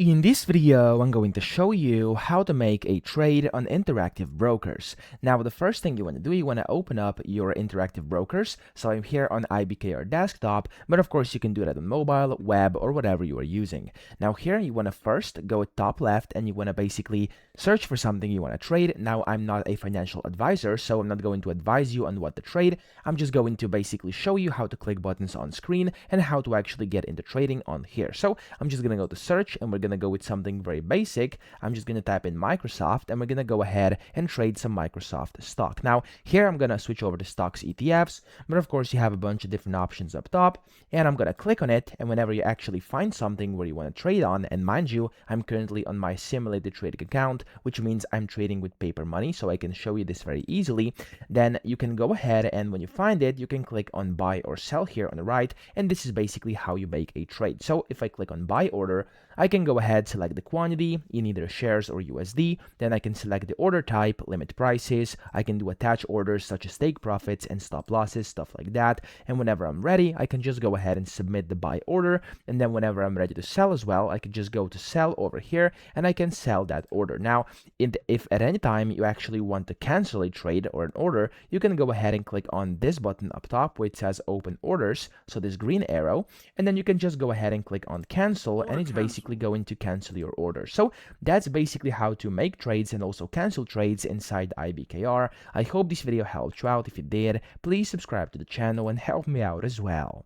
In this video, I'm going to show you how to make a trade on Interactive Brokers. Now, the first thing you want to do, you want to open up your Interactive Brokers. So I'm here on IBKR desktop, but of course you can do that on mobile, web, or whatever you are using. Now here, you want to first go top left and you want to basically search for something you want to trade. Now, I'm not a financial advisor, so I'm not going to advise you on what to trade. I'm just going to basically show you how to click buttons on screen and how to actually get into trading on here. So I'm just going to go to search and we're going to go with something very basic. I'm just going to type in Microsoft and we're going to go ahead and trade some Microsoft stock. Now here I'm going to switch over to stocks ETFs, but of course you have a bunch of different options up top, and I'm going to click on it. And whenever you actually find something where you want to trade on, and mind you, I'm currently on my simulated trading account, which means I'm trading with paper money, so I can show you this very easily. Then you can go ahead and when you find it, you can click on buy or sell here on the right, and this is basically how you make a trade. So if I click on buy order, I can go ahead, select the quantity in either shares or USD. Then I can select the order type, limit prices. I can do attach orders such as take profits and stop losses, stuff like that. And whenever I'm ready, I can just go ahead and submit the buy order. And then whenever I'm ready to sell as well, I can just go to sell over here and I can sell that order. Now, if at any time you actually want to cancel a trade or an order, you can go ahead and click on this button up top where it says open orders, so this green arrow, and then you can just go ahead and click on cancel, and it's basically going to cancel your order. So that's basically how to make trades and also cancel trades inside IBKR. I hope this video helped you out. If it did, please subscribe to the channel and help me out as well.